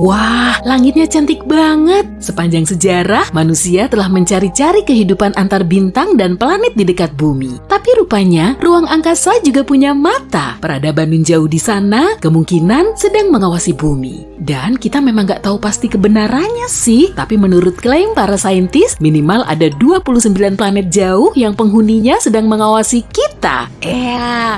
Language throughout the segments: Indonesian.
Wah, langitnya cantik banget. Sepanjang sejarah, manusia telah mencari-cari kehidupan antar bintang dan planet di dekat bumi. Tapi rupanya, ruang angkasa juga punya mata. Peradaban nun jauh di sana kemungkinan sedang mengawasi bumi. Dan kita memang nggak tahu pasti kebenarannya sih. Tapi menurut klaim para saintis, minimal ada 29 planet jauh yang penghuninya sedang mengawasi kita.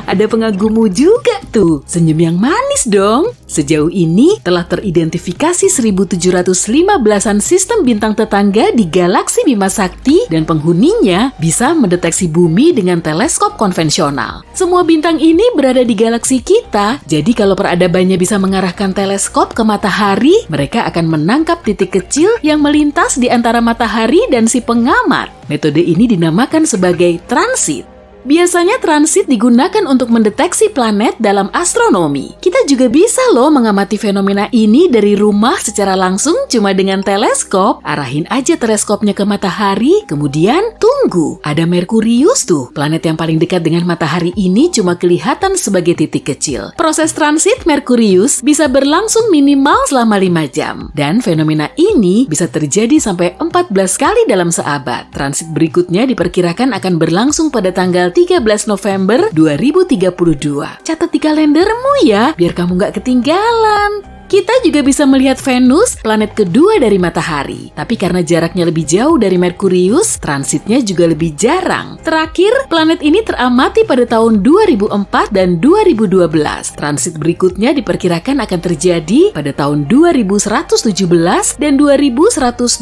Ada pengagummu juga tuh. Senyum yang manis dong. Sejauh ini telah teridentifikasi 1715-an sistem bintang tetangga di galaksi Bima Sakti dan penghuninya bisa mendeteksi bumi dengan teleskop konvensional. Semua bintang ini berada di galaksi kita, jadi kalau peradabannya bisa mengarahkan teleskop ke matahari, mereka akan menangkap titik kecil yang melintas di antara matahari dan si pengamat. Metode ini dinamakan sebagai transit. Biasanya transit digunakan untuk mendeteksi planet dalam astronomi. Kita juga bisa loh mengamati fenomena ini dari rumah secara langsung cuma dengan teleskop. Arahin aja teleskopnya ke matahari, kemudian tunggu. Ada Merkurius tuh, planet yang paling dekat dengan matahari ini cuma kelihatan sebagai titik kecil. Proses transit Merkurius bisa berlangsung minimal selama 5 jam. Dan fenomena ini bisa terjadi sampai 14 kali dalam seabad. Transit berikutnya diperkirakan akan berlangsung pada tanggal 13 November 2032. Catat di kalendermu ya, biar kamu nggak ketinggalan. Kita juga bisa melihat Venus, planet kedua dari matahari. Tapi karena jaraknya lebih jauh dari Merkurius, transitnya juga lebih jarang. Terakhir, planet ini teramati pada tahun 2004 dan 2012. Transit berikutnya diperkirakan akan terjadi pada tahun 2117 dan 2125.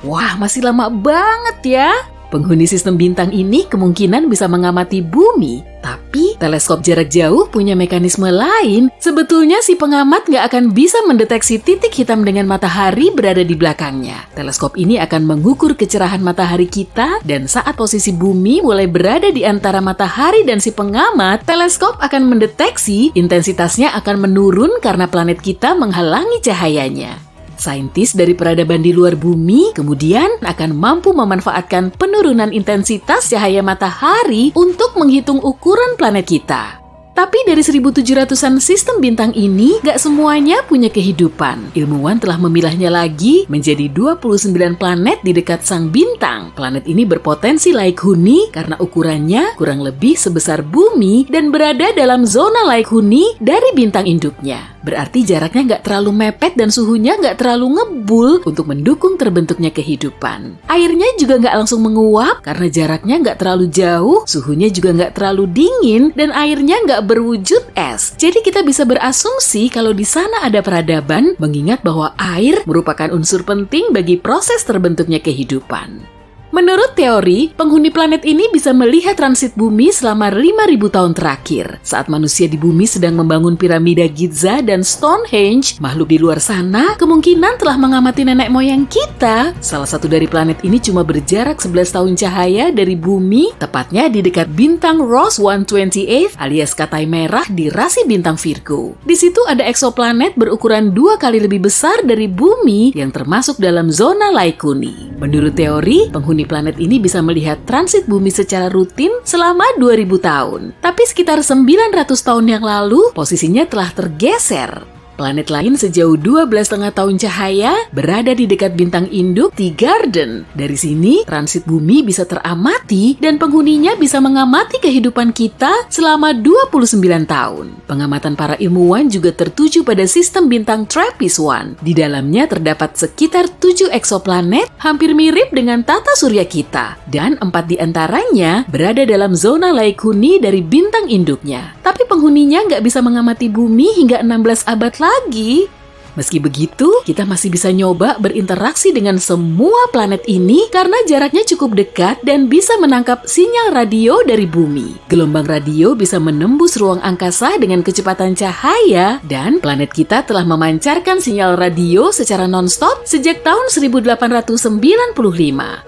Wah, masih lama banget ya. Penghuni sistem bintang ini kemungkinan bisa mengamati bumi, tapi teleskop jarak jauh punya mekanisme lain. Sebetulnya si pengamat nggak akan bisa mendeteksi titik hitam dengan matahari berada di belakangnya. Teleskop ini akan mengukur kecerahan matahari kita, dan saat posisi bumi mulai berada di antara matahari dan si pengamat, teleskop akan mendeteksi intensitasnya akan menurun karena planet kita menghalangi cahayanya. Saintis dari peradaban di luar bumi kemudian akan mampu memanfaatkan penurunan intensitas cahaya matahari untuk menghitung ukuran planet kita. Tapi dari 1700-an sistem bintang ini, gak semuanya punya kehidupan. Ilmuwan telah memilahnya lagi menjadi 29 planet di dekat sang bintang. Planet ini berpotensi laik huni karena ukurannya kurang lebih sebesar bumi dan berada dalam zona laik huni dari bintang induknya. Berarti jaraknya gak terlalu mepet dan suhunya gak terlalu ngebul untuk mendukung terbentuknya kehidupan. Airnya juga gak langsung menguap karena jaraknya gak terlalu jauh, suhunya juga gak terlalu dingin, dan airnya gak berwujud es. Jadi kita bisa berasumsi kalau di sana ada peradaban, mengingat bahwa air merupakan unsur penting bagi proses terbentuknya kehidupan. Menurut teori, penghuni planet ini bisa melihat transit bumi selama 5.000 tahun terakhir. Saat manusia di bumi sedang membangun piramida Giza dan Stonehenge, makhluk di luar sana kemungkinan telah mengamati nenek moyang kita. Salah satu dari planet ini cuma berjarak 11 tahun cahaya dari bumi, tepatnya di dekat bintang Ross 128 alias Katai Merah di rasi bintang Virgo. Di situ ada eksoplanet berukuran 2 kali lebih besar dari bumi yang termasuk dalam zona Laikuni. Menurut teori, penghuni planet ini bisa melihat transit bumi secara rutin selama 2000 tahun. Tapi sekitar 900 tahun yang lalu, posisinya telah tergeser. Planet lain sejauh 12,5 tahun cahaya berada di dekat bintang induk T-Garden. Dari sini, transit bumi bisa teramati dan penghuninya bisa mengamati kehidupan kita selama 29 tahun. Pengamatan para ilmuwan juga tertuju pada sistem bintang TRAPPIST-1. Di dalamnya terdapat sekitar 7 eksoplanet hampir mirip dengan tata surya kita. Dan 4 di antaranya berada dalam zona Laikuni dari bintang induknya. Tapi penghuninya nggak bisa mengamati bumi hingga 16 abad lagi. Meski begitu, kita masih bisa nyoba berinteraksi dengan semua planet ini karena jaraknya cukup dekat dan bisa menangkap sinyal radio dari bumi. Gelombang radio bisa menembus ruang angkasa dengan kecepatan cahaya, dan planet kita telah memancarkan sinyal radio secara non-stop sejak tahun 1895.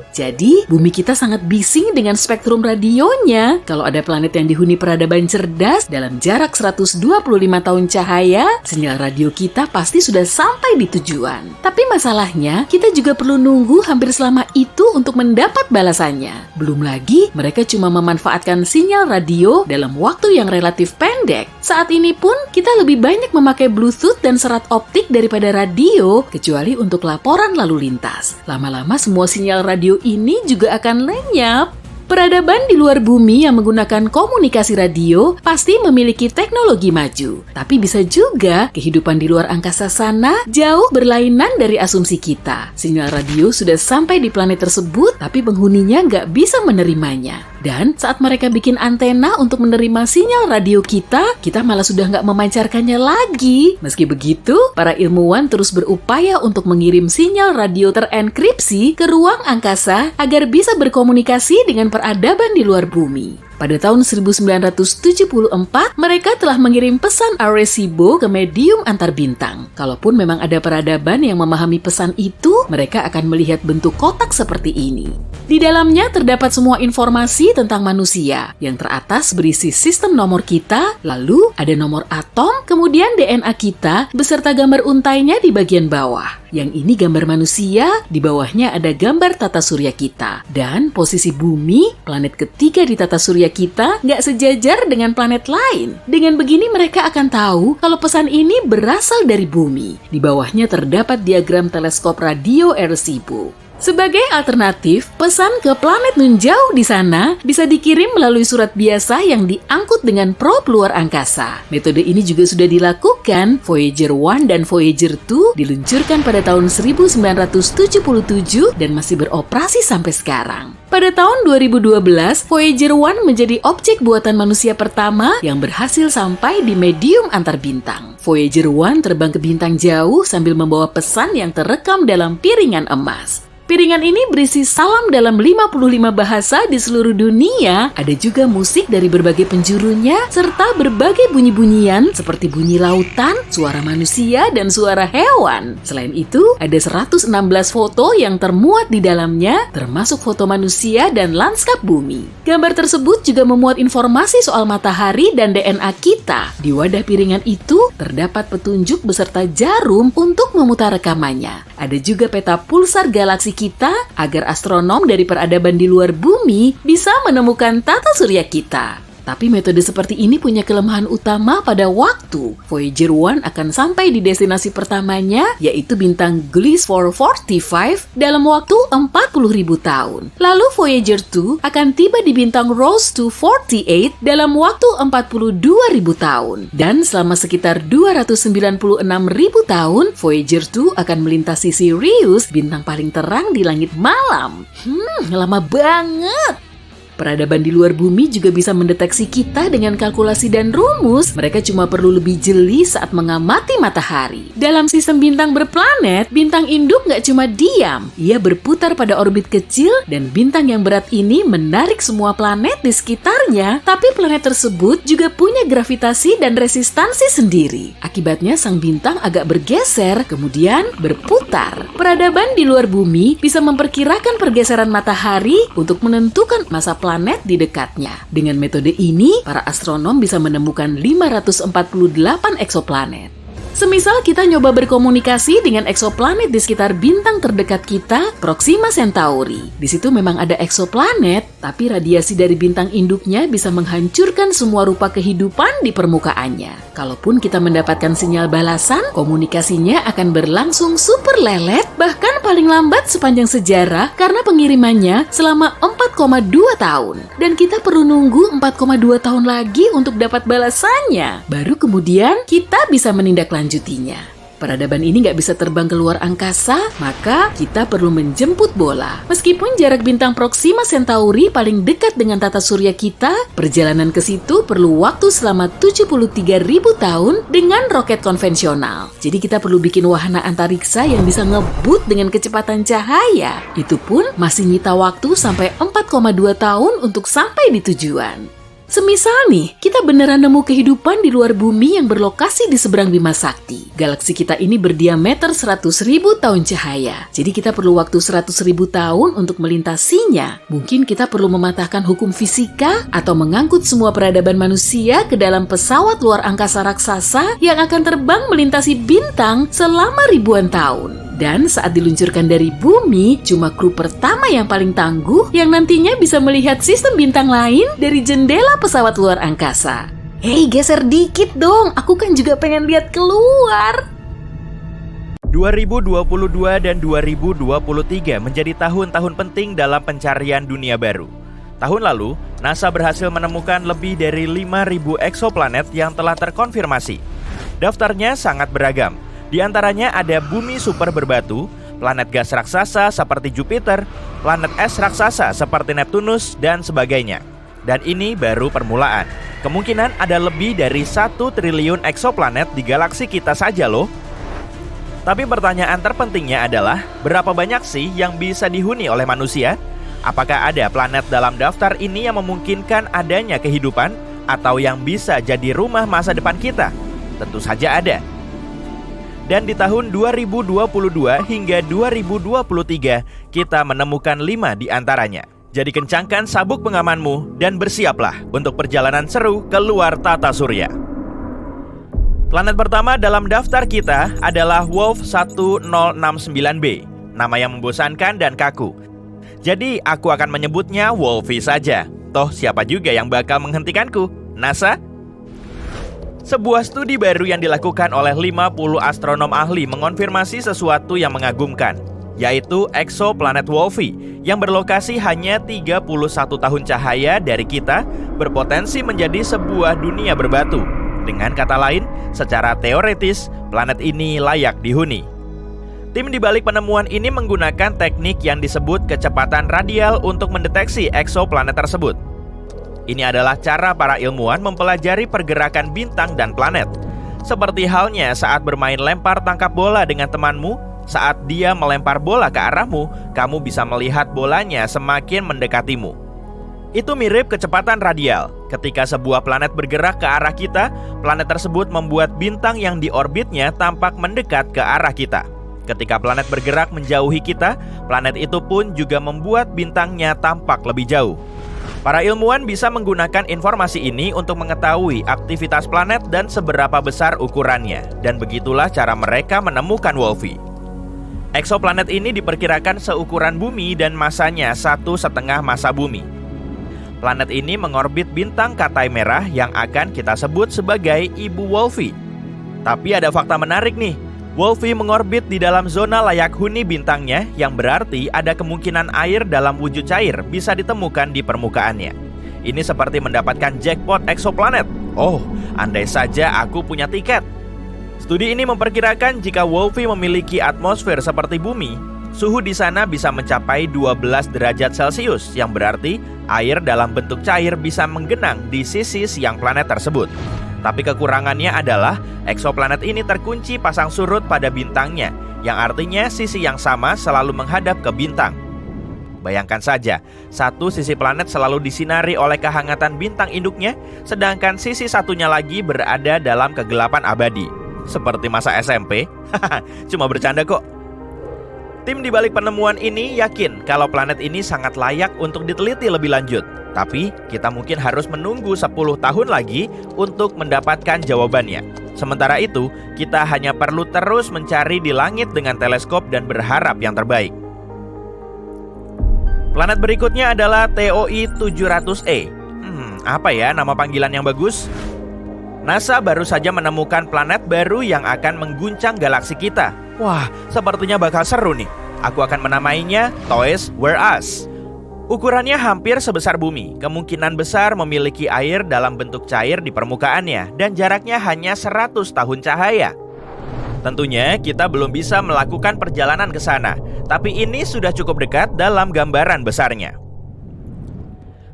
Jadi, bumi kita sangat bising dengan spektrum radionya. Kalau ada planet yang dihuni peradaban cerdas dalam jarak 125 tahun cahaya, sinyal radio kita pasti sudah sudah sampai di tujuan. Tapi masalahnya, kita juga perlu nunggu hampir selama itu untuk mendapat balasannya. Belum lagi, mereka cuma memanfaatkan sinyal radio dalam waktu yang relatif pendek. Saat ini pun, kita lebih banyak memakai Bluetooth dan serat optik daripada radio, kecuali untuk laporan lalu lintas. Lama-lama semua sinyal radio ini juga akan lenyap. Peradaban di luar bumi yang menggunakan komunikasi radio pasti memiliki teknologi maju. Tapi bisa juga kehidupan di luar angkasa sana jauh berlainan dari asumsi kita. Sinyal radio sudah sampai di planet tersebut, tapi penghuninya nggak bisa menerimanya. Dan saat mereka bikin antena untuk menerima sinyal radio kita malah sudah nggak memancarkannya lagi. Meski begitu, para ilmuwan terus berupaya untuk mengirim sinyal radio terenkripsi ke ruang angkasa agar bisa berkomunikasi dengan peradaban di luar bumi. Pada tahun 1974, mereka telah mengirim pesan Arecibo ke medium antar bintang. Kalaupun memang ada peradaban yang memahami pesan itu, mereka akan melihat bentuk kotak seperti ini. Di dalamnya terdapat semua informasi tentang manusia. Yang teratas berisi sistem nomor kita, lalu ada nomor atom, kemudian DNA kita, beserta gambar untainya di bagian bawah. Yang ini gambar manusia, di bawahnya ada gambar tata surya kita. Dan posisi bumi, planet ketiga di tata surya kita, nggak sejajar dengan planet lain. Dengan begini mereka akan tahu kalau pesan ini berasal dari bumi. Di bawahnya terdapat diagram teleskop radio Arecibo. Sebagai alternatif, pesan ke planet nun jauh di sana bisa dikirim melalui surat biasa yang diangkut dengan probe luar angkasa. Metode ini juga sudah dilakukan. Voyager 1 dan Voyager 2 diluncurkan pada tahun 1977 dan masih beroperasi sampai sekarang. Pada tahun 2012, Voyager 1 menjadi objek buatan manusia pertama yang berhasil sampai di medium antar bintang. Voyager 1 terbang ke bintang jauh sambil membawa pesan yang terekam dalam piringan emas. Piringan ini berisi salam dalam 55 bahasa di seluruh dunia. Ada juga musik dari berbagai penjurunya, serta berbagai bunyi-bunyian seperti bunyi lautan, suara manusia, dan suara hewan. Selain itu, ada 116 foto yang termuat di dalamnya, termasuk foto manusia dan lanskap bumi. Gambar tersebut juga memuat informasi soal matahari dan DNA kita. Di wadah piringan itu, terdapat petunjuk beserta jarum untuk memutar rekamannya. Ada juga peta pulsar galaksi kita agar astronom dari peradaban di luar bumi bisa menemukan tata surya kita. Tapi metode seperti ini punya kelemahan utama pada waktu. Voyager 1 akan sampai di destinasi pertamanya, yaitu bintang Gliese 445 dalam waktu 40.000 tahun. Lalu Voyager 2 akan tiba di bintang Ross 248 dalam waktu 42.000 tahun. Dan selama sekitar 296.000 tahun, Voyager 2 akan melintasi Sirius, bintang paling terang di langit malam. Lama banget. Peradaban di luar bumi juga bisa mendeteksi kita dengan kalkulasi dan rumus. Mereka cuma perlu lebih jeli saat mengamati matahari. Dalam sistem bintang berplanet, bintang induk nggak cuma diam. Ia berputar pada orbit kecil dan bintang yang berat ini menarik semua planet di sekitarnya. Tapi planet tersebut juga punya gravitasi dan resistansi sendiri. Akibatnya sang bintang agak bergeser, kemudian berputar. Peradaban di luar bumi bisa memperkirakan pergeseran matahari untuk menentukan masa planet di dekatnya. Dengan metode ini, para astronom bisa menemukan 548 eksoplanet. Semisal kita nyoba berkomunikasi dengan eksoplanet di sekitar bintang terdekat kita, Proxima Centauri. Di situ memang ada eksoplanet, tapi radiasi dari bintang induknya bisa menghancurkan semua rupa kehidupan di permukaannya. Kalaupun kita mendapatkan sinyal balasan, komunikasinya akan berlangsung super lelet, bahkan paling lambat sepanjang sejarah karena pengirimannya selama 4,2 tahun. Dan kita perlu nunggu 4,2 tahun lagi untuk dapat balasannya. Baru kemudian kita bisa menindaklanjutinya. Peradaban ini nggak bisa terbang keluar angkasa, maka kita perlu menjemput bola. Meskipun jarak bintang Proxima Centauri paling dekat dengan tata surya kita, perjalanan ke situ perlu waktu selama 73.000 tahun dengan roket konvensional. Jadi kita perlu bikin wahana antariksa yang bisa ngebut dengan kecepatan cahaya. Itu pun masih nyita waktu sampai 4,2 tahun untuk sampai di tujuan. Semisal nih, kita beneran nemu kehidupan di luar bumi yang berlokasi di seberang Bima Sakti. Galaksi kita ini berdiameter 100.000 tahun cahaya. Jadi kita perlu waktu 100.000 tahun untuk melintasinya. Mungkin kita perlu mematahkan hukum fisika atau mengangkut semua peradaban manusia ke dalam pesawat luar angkasa raksasa yang akan terbang melintasi bintang selama ribuan tahun. Dan saat diluncurkan dari bumi, cuma kru pertama yang paling tangguh yang nantinya bisa melihat sistem bintang lain dari jendela pesawat luar angkasa. Hei, geser dikit dong, aku kan juga pengen lihat keluar. 2022 dan 2023 menjadi tahun-tahun penting dalam pencarian dunia baru. Tahun lalu, NASA berhasil menemukan lebih dari 5.000 eksoplanet yang telah terkonfirmasi. Daftarnya sangat beragam. Di antaranya ada bumi super berbatu, planet gas raksasa seperti Jupiter, planet es raksasa seperti Neptunus, dan sebagainya. Dan ini baru permulaan. Kemungkinan ada lebih dari 1 triliun eksoplanet di galaksi kita saja loh. Tapi pertanyaan terpentingnya adalah, berapa banyak sih yang bisa dihuni oleh manusia? Apakah ada planet dalam daftar ini yang memungkinkan adanya kehidupan atau yang bisa jadi rumah masa depan kita? Tentu saja ada. Dan di tahun 2022 hingga 2023, kita menemukan 5 di antaranya. Jadi kencangkan sabuk pengamanmu dan bersiaplah untuk perjalanan seru keluar tata surya. Planet pertama dalam daftar kita adalah Wolf 1069b, nama yang membosankan dan kaku. Jadi aku akan menyebutnya Wolfie saja. Toh siapa juga yang bakal menghentikanku? NASA? Sebuah studi baru yang dilakukan oleh 50 astronom ahli mengonfirmasi sesuatu yang mengagumkan, yaitu eksoplanet Wolfie yang berlokasi hanya 31 tahun cahaya dari kita berpotensi menjadi sebuah dunia berbatu. Dengan kata lain, secara teoretis, planet ini layak dihuni. Tim di balik penemuan ini menggunakan teknik yang disebut kecepatan radial untuk mendeteksi eksoplanet tersebut. Ini adalah cara para ilmuwan mempelajari pergerakan bintang dan planet. Seperti halnya saat bermain lempar tangkap bola dengan temanmu, saat dia melempar bola ke arahmu, kamu bisa melihat bolanya semakin mendekatimu. Itu mirip kecepatan radial. Ketika sebuah planet bergerak ke arah kita, planet tersebut membuat bintang yang di orbitnya tampak mendekat ke arah kita. Ketika planet bergerak menjauhi kita, planet itu pun juga membuat bintangnya tampak lebih jauh. Para ilmuwan bisa menggunakan informasi ini untuk mengetahui aktivitas planet dan seberapa besar ukurannya. Dan begitulah cara mereka menemukan Wolfie. Eksoplanet ini diperkirakan seukuran bumi dan masanya 1,5 massa bumi. Planet ini mengorbit bintang Katai Merah yang akan kita sebut sebagai Ibu Wolfie. Tapi ada fakta menarik nih. Wolfie mengorbit di dalam zona layak huni bintangnya, yang berarti ada kemungkinan air dalam wujud cair bisa ditemukan di permukaannya. Ini seperti mendapatkan jackpot eksoplanet. Oh, andai saja aku punya tiket. Studi ini memperkirakan jika Wolfie memiliki atmosfer seperti bumi, suhu di sana bisa mencapai 12 derajat Celcius, yang berarti air dalam bentuk cair bisa menggenang di sisi siang planet tersebut. Tapi kekurangannya adalah eksoplanet ini terkunci pasang surut pada bintangnya, yang artinya sisi yang sama selalu menghadap ke bintang. Bayangkan saja, satu sisi planet selalu disinari oleh kehangatan bintang induknya, sedangkan sisi satunya lagi berada dalam kegelapan abadi. Seperti masa SMP. Cuma bercanda kok. Tim di balik penemuan ini yakin kalau planet ini sangat layak untuk diteliti lebih lanjut. Tapi kita mungkin harus menunggu 10 tahun lagi untuk mendapatkan jawabannya. Sementara itu, kita hanya perlu terus mencari di langit dengan teleskop dan berharap yang terbaik. Planet berikutnya adalah TOI 700e. Apa ya nama panggilan yang bagus? NASA baru saja menemukan planet baru yang akan mengguncang galaksi kita. Wah, sepertinya bakal seru nih. Aku akan menamainya Toys Were Us. Ukurannya hampir sebesar bumi, kemungkinan besar memiliki air dalam bentuk cair di permukaannya, dan jaraknya hanya 100 tahun cahaya. Tentunya kita belum bisa melakukan perjalanan ke sana, tapi ini sudah cukup dekat dalam gambaran besarnya.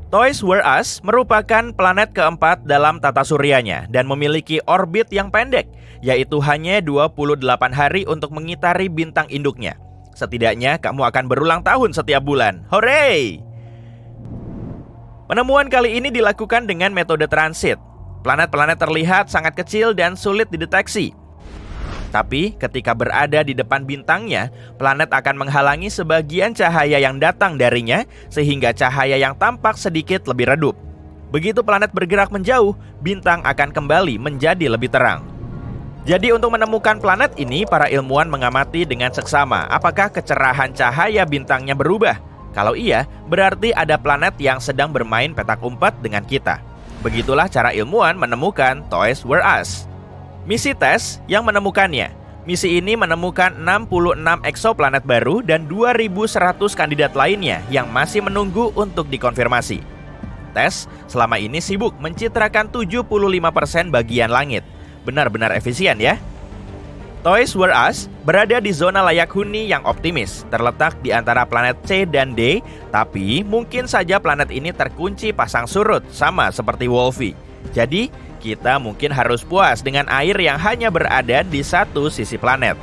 Toys Were Us merupakan planet keempat dalam tata suryanya dan memiliki orbit yang pendek, yaitu hanya 28 hari untuk mengitari bintang induknya. Setidaknya kamu akan berulang tahun setiap bulan. Hore! Penemuan kali ini dilakukan dengan metode transit. Planet-planet terlihat sangat kecil dan sulit dideteksi. Tapi ketika berada di depan bintangnya, planet akan menghalangi sebagian cahaya yang datang darinya sehingga cahaya yang tampak sedikit lebih redup. Begitu planet bergerak menjauh, bintang akan kembali menjadi lebih terang. Jadi untuk menemukan planet ini, para ilmuwan mengamati dengan seksama apakah kecerahan cahaya bintangnya berubah. Kalau iya, berarti ada planet yang sedang bermain petak umpet dengan kita. Begitulah cara ilmuwan menemukan Toys Were Us. Misi TESS yang menemukannya. Misi ini menemukan 66 eksoplanet baru dan 2.100 kandidat lainnya yang masih menunggu untuk dikonfirmasi. TESS selama ini sibuk mencitrakan 75% bagian langit. Benar-benar efisien ya. Toys Were Us berada di zona layak huni yang optimis, terletak di antara planet C dan D, tapi mungkin saja planet ini terkunci pasang surut, sama seperti Wolfie. Jadi, kita mungkin harus puas dengan air yang hanya berada di satu sisi planet.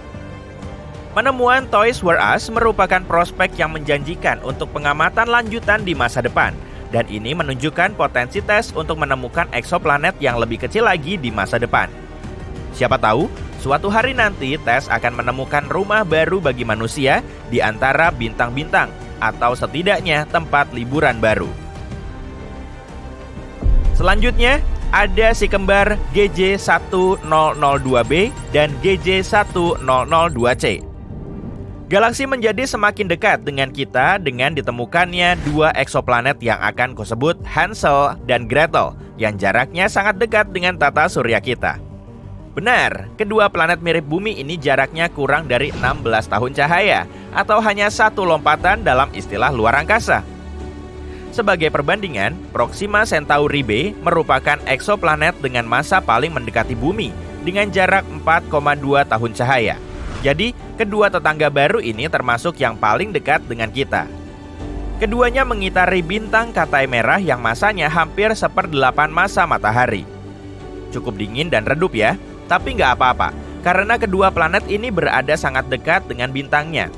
Penemuan Toys Were Us merupakan prospek yang menjanjikan untuk pengamatan lanjutan di masa depan, dan ini menunjukkan potensi TESS untuk menemukan eksoplanet yang lebih kecil lagi di masa depan. Siapa tahu, suatu hari nanti TESS akan menemukan rumah baru bagi manusia di antara bintang-bintang, atau setidaknya tempat liburan baru. Selanjutnya, ada si kembar GJ1002b dan GJ1002c. Galaksi menjadi semakin dekat dengan kita dengan ditemukannya dua eksoplanet yang akan kusebut Hansel dan Gretel, yang jaraknya sangat dekat dengan tata surya kita. Benar, kedua planet mirip bumi ini jaraknya kurang dari 16 tahun cahaya, atau hanya satu lompatan dalam istilah luar angkasa. Sebagai perbandingan, Proxima Centauri b merupakan eksoplanet dengan massa paling mendekati bumi dengan jarak 4,2 tahun cahaya. Jadi, kedua tetangga baru ini termasuk yang paling dekat dengan kita. Keduanya mengitari bintang Katai merah yang massanya hampir 1/8 massa matahari. Cukup dingin dan redup ya, tapi nggak apa-apa, karena kedua planet ini berada sangat dekat dengan bintangnya.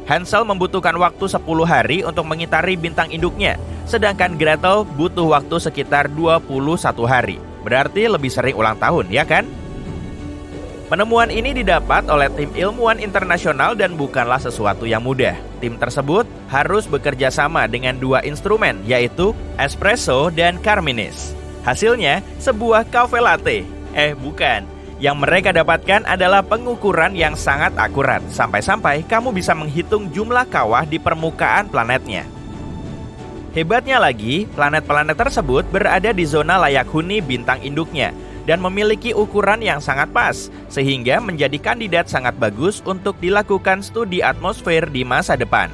Hansel membutuhkan waktu 10 hari untuk mengitari bintang induknya, sedangkan Gretel butuh waktu sekitar 21 hari. Berarti lebih sering ulang tahun, ya kan? Penemuan ini didapat oleh tim ilmuwan internasional dan bukanlah sesuatu yang mudah. Tim tersebut harus bekerja sama dengan dua instrumen, yaitu espresso dan Carminis. Hasilnya, sebuah cafe latte. Bukan. Yang mereka dapatkan adalah pengukuran yang sangat akurat, sampai-sampai kamu bisa menghitung jumlah kawah di permukaan planetnya. Hebatnya lagi, planet-planet tersebut berada di zona layak huni bintang induknya dan memiliki ukuran yang sangat pas, sehingga menjadi kandidat sangat bagus untuk dilakukan studi atmosfer di masa depan.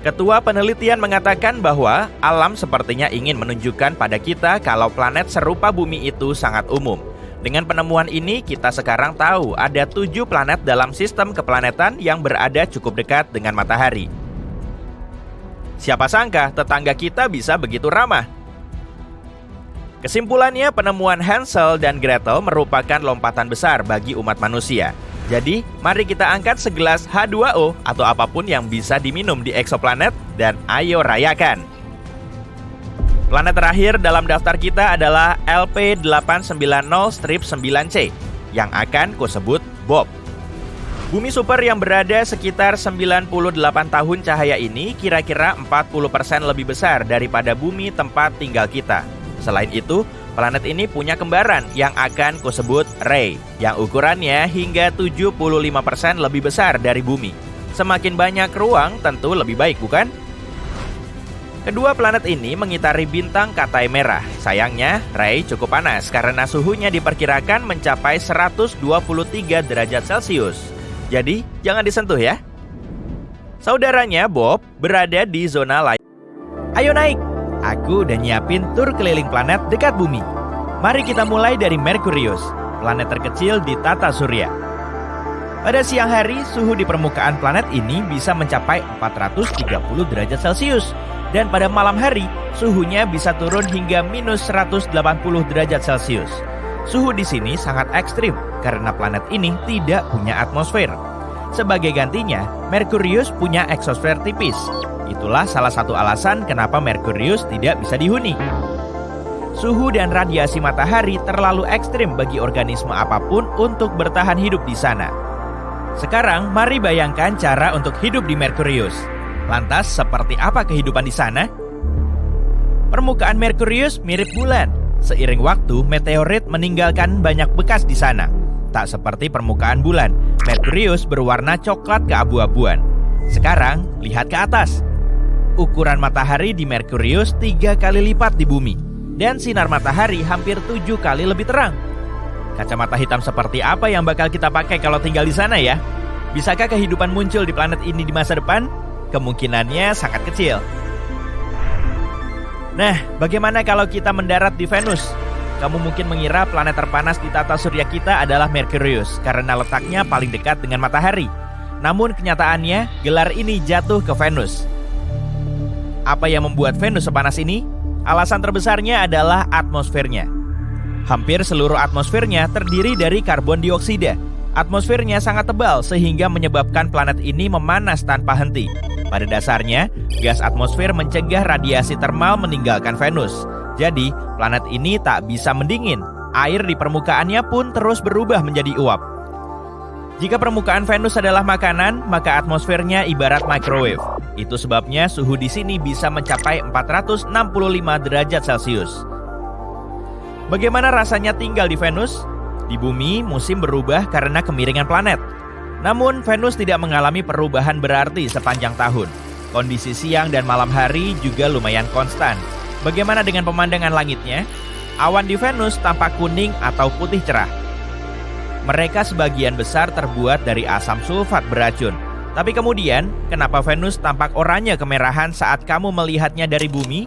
Ketua penelitian mengatakan bahwa alam sepertinya ingin menunjukkan pada kita kalau planet serupa bumi itu sangat umum. Dengan penemuan ini, kita sekarang tahu ada 7 planet dalam sistem keplanetan yang berada cukup dekat dengan matahari. Siapa sangka tetangga kita bisa begitu ramah? Kesimpulannya, penemuan Hansel dan Gretel merupakan lompatan besar bagi umat manusia. Jadi, mari kita angkat segelas H2O atau apapun yang bisa diminum di eksoplanet dan ayo rayakan. Planet terakhir dalam daftar kita adalah LP890-9c yang akan kusebut Bob. Bumi super yang berada sekitar 98 tahun cahaya ini kira-kira 40% lebih besar daripada bumi tempat tinggal kita. Selain itu, planet ini punya kembaran yang akan kusebut Ray, yang ukurannya hingga 75% lebih besar dari bumi. Semakin banyak ruang tentu lebih baik, bukan? Kedua planet ini mengitari bintang Katai merah. Sayangnya, Ray cukup panas karena suhunya diperkirakan mencapai 123 derajat Celcius. Jadi, jangan disentuh ya. Saudaranya Bob berada di zona lain. Ayo naik! Aku udah nyiapin tur keliling planet dekat bumi. Mari kita mulai dari Merkurius, planet terkecil di tata surya. Pada siang hari, suhu di permukaan planet ini bisa mencapai 430 derajat Celcius. Dan pada malam hari, suhunya bisa turun hingga minus 180 derajat Celcius. Suhu di sini sangat ekstrim karena planet ini tidak punya atmosfer. Sebagai gantinya, Merkurius punya eksosfer tipis. Itulah salah satu alasan kenapa Merkurius tidak bisa dihuni. Suhu dan radiasi matahari terlalu ekstrim bagi organisme apapun untuk bertahan hidup di sana. Sekarang, mari bayangkan cara untuk hidup di Merkurius. Lantas, seperti apa kehidupan di sana? Permukaan Merkurius mirip bulan. Seiring waktu, meteorit meninggalkan banyak bekas di sana. Tak seperti permukaan bulan, Merkurius berwarna coklat keabu-abuan. Sekarang, lihat ke atas. Ukuran matahari di Merkurius 3 kali lipat di bumi. Dan sinar matahari hampir 7 kali lebih terang. Kacamata hitam seperti apa yang bakal kita pakai kalau tinggal di sana ya? Bisakah kehidupan muncul di planet ini di masa depan? Kemungkinannya sangat kecil. Nah, bagaimana kalau kita mendarat di Venus? Kamu mungkin mengira planet terpanas di tata surya kita adalah Merkurius karena letaknya paling dekat dengan matahari. Namun kenyataannya, gelar ini jatuh ke Venus. Apa yang membuat Venus sepanas ini? Alasan terbesarnya adalah atmosfernya. Hampir seluruh atmosfernya terdiri dari karbon dioksida. Atmosfernya sangat tebal sehingga menyebabkan planet ini memanas tanpa henti. Pada dasarnya, gas atmosfer mencegah radiasi termal meninggalkan Venus. Jadi, planet ini tak bisa mendingin. Air di permukaannya pun terus berubah menjadi uap. Jika permukaan Venus adalah makanan, maka atmosfernya ibarat microwave. Itu sebabnya suhu di sini bisa mencapai 465 derajat Celcius. Bagaimana rasanya tinggal di Venus? Di bumi, musim berubah karena kemiringan planet. Namun, Venus tidak mengalami perubahan berarti sepanjang tahun. Kondisi siang dan malam hari juga lumayan konstan. Bagaimana dengan pemandangan langitnya? Awan di Venus tampak kuning atau putih cerah. Mereka sebagian besar terbuat dari asam sulfat beracun. Tapi kemudian, kenapa Venus tampak oranye kemerahan saat kamu melihatnya dari bumi?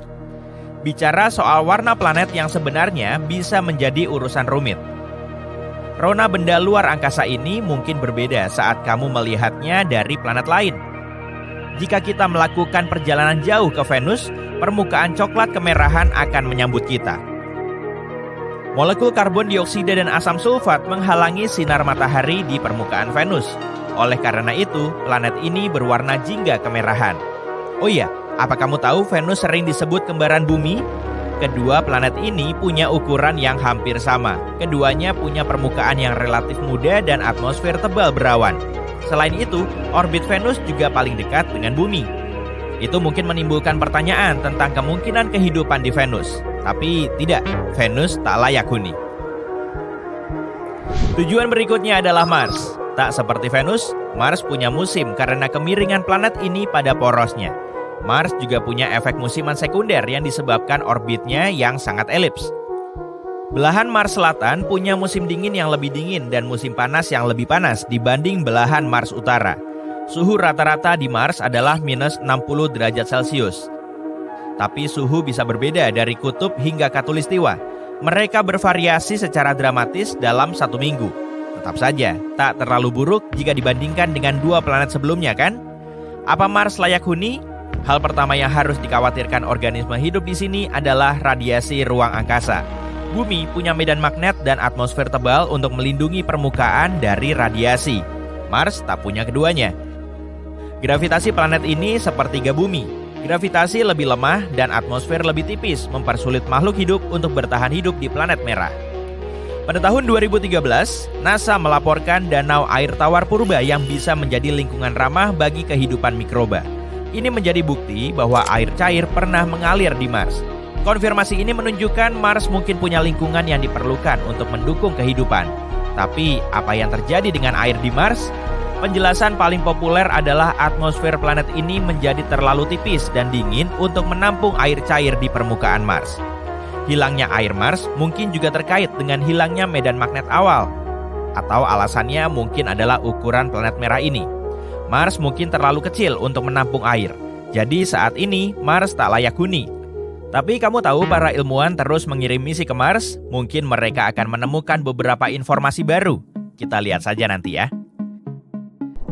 Bicara soal warna planet yang sebenarnya bisa menjadi urusan rumit. Rona benda luar angkasa ini mungkin berbeda saat kamu melihatnya dari planet lain. Jika kita melakukan perjalanan jauh ke Venus, permukaan coklat kemerahan akan menyambut kita. Molekul karbon dioksida dan asam sulfat menghalangi sinar matahari di permukaan Venus. Oleh karena itu, planet ini berwarna jingga kemerahan. Oh iya, apa kamu tahu Venus sering disebut kembaran bumi? Kedua planet ini punya ukuran yang hampir sama. Keduanya punya permukaan yang relatif muda dan atmosfer tebal berawan. Selain itu, orbit Venus juga paling dekat dengan bumi. Itu mungkin menimbulkan pertanyaan tentang kemungkinan kehidupan di Venus. Tapi tidak, Venus tak layak huni. Tujuan berikutnya adalah Mars. Tak seperti Venus, Mars punya musim karena kemiringan planet ini pada porosnya. Mars juga punya efek musiman sekunder yang disebabkan orbitnya yang sangat elips. Belahan Mars Selatan punya musim dingin yang lebih dingin dan musim panas yang lebih panas dibanding belahan Mars Utara. Suhu rata-rata di Mars adalah minus 60 derajat Celcius. Tapi suhu bisa berbeda dari kutub hingga khatulistiwa. Mereka bervariasi secara dramatis dalam 1 minggu. Tetap saja, tak terlalu buruk jika dibandingkan dengan 2 planet sebelumnya kan? Apa Mars layak huni? Hal pertama yang harus dikhawatirkan organisme hidup di sini adalah radiasi ruang angkasa. Bumi punya medan magnet dan atmosfer tebal untuk melindungi permukaan dari radiasi. Mars tak punya keduanya. Gravitasi planet ini sepertiga bumi. Gravitasi lebih lemah dan atmosfer lebih tipis mempersulit makhluk hidup untuk bertahan hidup di planet merah. Pada tahun 2013, NASA melaporkan danau air tawar purba yang bisa menjadi lingkungan ramah bagi kehidupan mikroba. Ini menjadi bukti bahwa air cair pernah mengalir di Mars. Konfirmasi ini menunjukkan Mars mungkin punya lingkungan yang diperlukan untuk mendukung kehidupan. Tapi, apa yang terjadi dengan air di Mars? Penjelasan paling populer adalah atmosfer planet ini menjadi terlalu tipis dan dingin untuk menampung air cair di permukaan Mars. Hilangnya air Mars mungkin juga terkait dengan hilangnya medan magnet awal. Atau alasannya mungkin adalah ukuran planet merah ini. Mars mungkin terlalu kecil untuk menampung air. Jadi saat ini Mars tak layak huni. Tapi kamu tahu para ilmuwan terus mengirim misi ke Mars? Mungkin mereka akan menemukan beberapa informasi baru. Kita lihat saja nanti ya.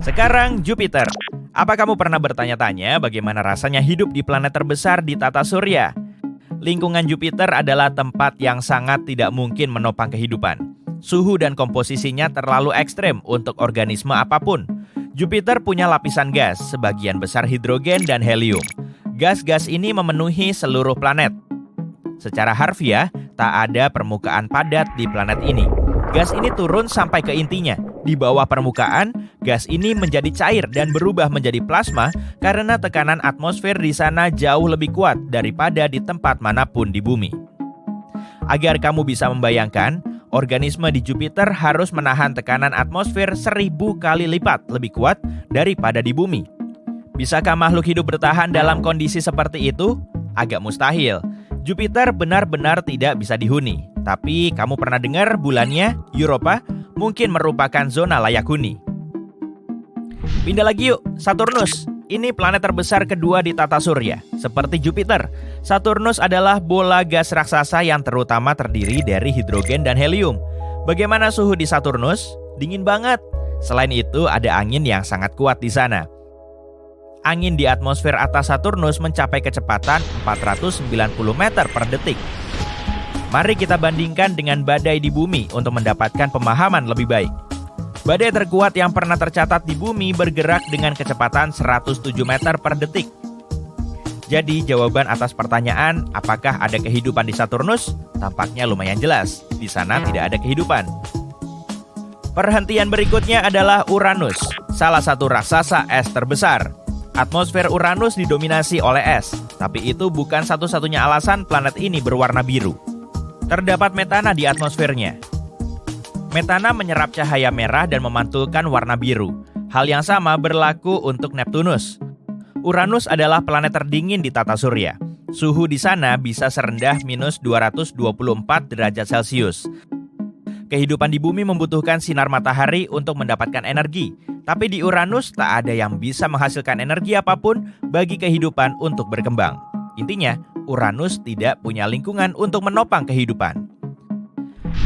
Sekarang Jupiter. Apa kamu pernah bertanya-tanya bagaimana rasanya hidup di planet terbesar di tata surya? Lingkungan Jupiter adalah tempat yang sangat tidak mungkin menopang kehidupan. Suhu dan komposisinya terlalu ekstrem untuk organisme apapun. Jupiter punya lapisan gas, sebagian besar hidrogen dan helium. Gas-gas ini memenuhi seluruh planet. Secara harfiah, tak ada permukaan padat di planet ini. Gas ini turun sampai ke intinya. Di bawah permukaan, gas ini menjadi cair dan berubah menjadi plasma karena tekanan atmosfer di sana jauh lebih kuat daripada di tempat manapun di bumi. Agar kamu bisa membayangkan, organisme di Jupiter harus menahan tekanan atmosfer 1000 kali lipat lebih kuat daripada di bumi. Bisakah makhluk hidup bertahan dalam kondisi seperti itu? Agak mustahil. Jupiter benar-benar tidak bisa dihuni. Tapi kamu pernah dengar bulannya, Europa, mungkin merupakan zona layak huni. Pindah lagi yuk, Saturnus. Ini planet terbesar kedua di tata surya. Seperti Jupiter, Saturnus adalah bola gas raksasa yang terutama terdiri dari hidrogen dan helium. Bagaimana suhu di Saturnus? Dingin banget. Selain itu, ada angin yang sangat kuat di sana. Angin di atmosfer atas Saturnus mencapai kecepatan 490 meter per detik. Mari kita bandingkan dengan badai di bumi untuk mendapatkan pemahaman lebih baik. Badai terkuat yang pernah tercatat di bumi bergerak dengan kecepatan 107 meter per detik. Jadi jawaban atas pertanyaan apakah ada kehidupan di Saturnus? Tampaknya lumayan jelas, di sana tidak ada kehidupan. Perhentian berikutnya adalah Uranus, salah satu raksasa es terbesar. Atmosfer Uranus didominasi oleh es, tapi itu bukan satu-satunya alasan planet ini berwarna biru. Terdapat metana di atmosfernya. Metana menyerap cahaya merah dan memantulkan warna biru. Hal yang sama berlaku untuk Neptunus. Uranus adalah planet terdingin di tata surya. Suhu di sana bisa serendah minus 224 derajat Celcius. Kehidupan di bumi membutuhkan sinar matahari untuk mendapatkan energi. Tapi di Uranus tak ada yang bisa menghasilkan energi apapun bagi kehidupan untuk berkembang. Intinya, Uranus tidak punya lingkungan untuk menopang kehidupan.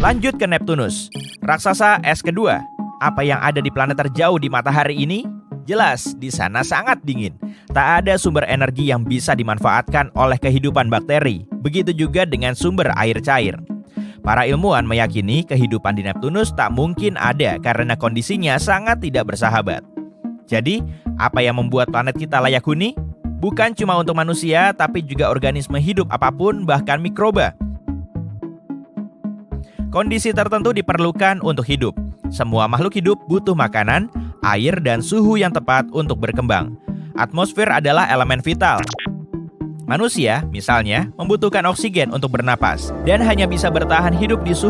Lanjut ke Neptunus, raksasa es kedua. Apa yang ada di planet terjauh di matahari ini? Jelas, di sana sangat dingin. Tak ada sumber energi yang bisa dimanfaatkan oleh kehidupan bakteri. Begitu juga dengan sumber air cair. Para ilmuwan meyakini kehidupan di Neptunus tak mungkin ada karena kondisinya sangat tidak bersahabat. Jadi, apa yang membuat planet kita layak huni? Bukan cuma untuk manusia, tapi juga organisme hidup apapun, bahkan mikroba. Kondisi tertentu diperlukan untuk hidup. Semua makhluk hidup butuh makanan, air, dan suhu yang tepat untuk berkembang. Atmosfer adalah elemen vital. Manusia, misalnya, membutuhkan oksigen untuk bernapas dan hanya bisa bertahan hidup di suhu